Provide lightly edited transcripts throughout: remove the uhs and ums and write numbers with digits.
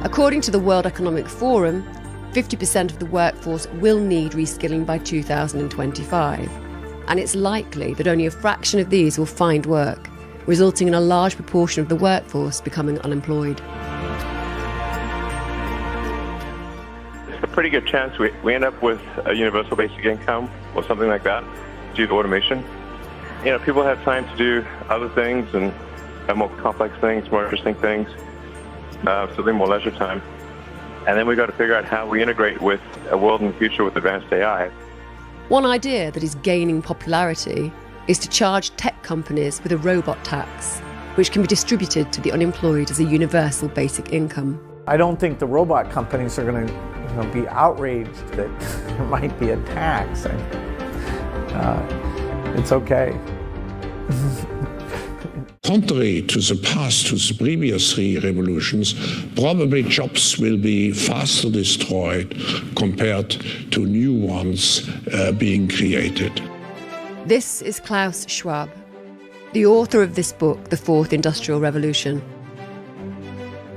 According to the World Economic Forum, 50% of the workforce will need reskilling by 2025, and it's likely that only a fraction of these will find work, resulting in a large proportion of the workforce becoming unemployed. It's a pretty good chance we end up with a universal basic income or something like that due to automation. You know, people have time to do other things and more complex things, more interesting things, so they're more leisure time. And then we've got to figure out how we integrate with a world in the future with advanced AI. One idea that is gaining popularity is to charge tech companies with a robot tax, which can be distributed to the unemployed as a universal basic income. I don't think the robot companies are going to be outraged that there might be a tax. It's okay. Contrary to the past, to the previous three revolutions, probably jobs will be faster destroyed compared to new ones being created. This is Klaus Schwab, the author of this book, The Fourth Industrial Revolution.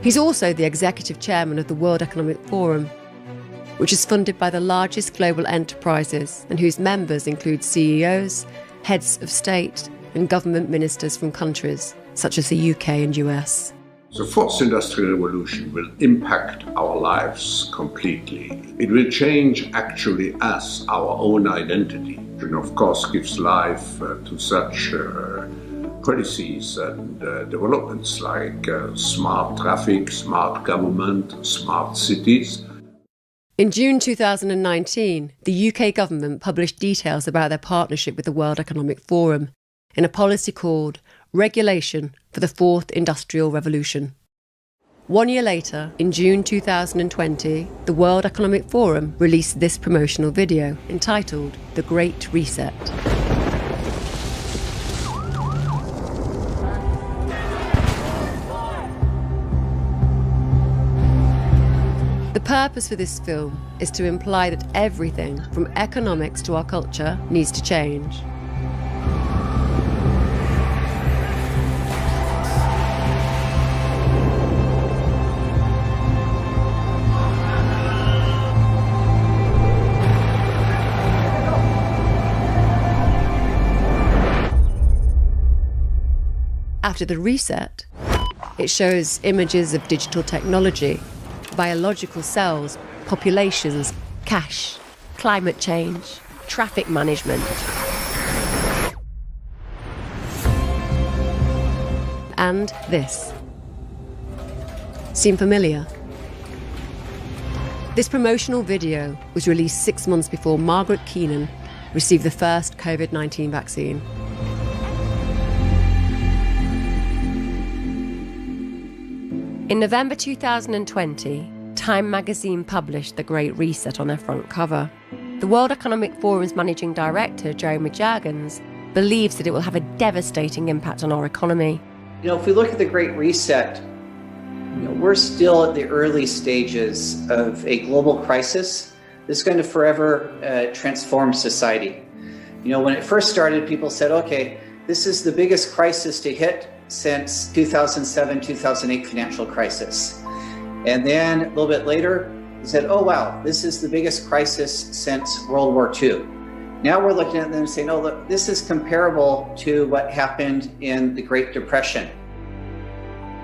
He's also the executive chairman of the World Economic Forum, which is funded by the largest global enterprises and whose members include CEOs, heads of state, and government ministers from countries such as the UK and US. The fourth industrial revolution will impact our lives completely. It will change actually us, our own identity, and of course gives life to such policies and developments like smart traffic, smart government, smart cities. In June 2019, the UK government published details about their partnership with the World Economic Forum in a policy called Regulation for the Fourth Industrial Revolution. 1 year later, in June 2020, the World Economic Forum released this promotional video entitled The Great Reset. The purpose for this film is to imply that everything from economics to our culture needs to change. After the reset, it shows images of digital technology, biological cells, populations, cash, climate change, traffic management. And this. Seem familiar? This promotional video was released 6 months before Margaret Keenan received the first COVID-19 vaccine. In November 2020, Time magazine published The Great Reset on their front cover. The World Economic Forum's managing director, Jeremy Jurgens, believes that it will have a devastating impact on our economy. You know, if we look at the Great Reset, we're still at the early stages of a global crisis that's going to forever transform society. You know, when it first started, people said, okay, this is the biggest crisis to hit since 2007, 2008 financial crisis. And then a little bit later, they said, oh wow, this is the biggest crisis since World War II. Now we're looking at them and saying, oh look, this is comparable to what happened in the Great Depression.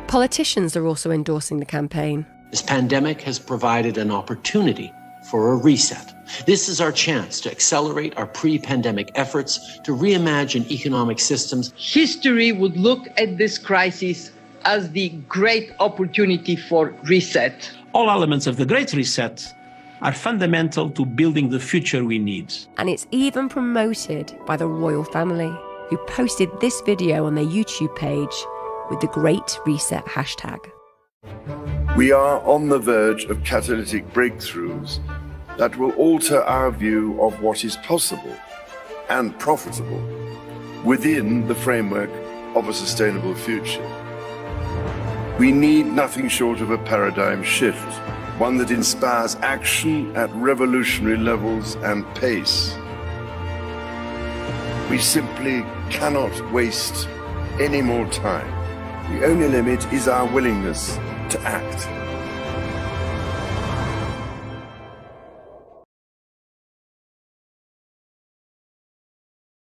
Politicians are also endorsing the campaign. This pandemic has provided an opportunity for a reset. This is our chance to accelerate our pre-pandemic efforts to reimagine economic systems. History would look at this crisis as the great opportunity for reset. All elements of the Great Reset are fundamental to building the future we need. And it's even promoted by the royal family, who posted this video on their YouTube page with the Great Reset hashtag. We are on the verge of catalytic breakthroughs that will alter our view of what is possible and profitable within the framework of a sustainable future. We need nothing short of a paradigm shift, one that inspires action at revolutionary levels and pace. We simply cannot waste any more time. The only limit is our willingness to act.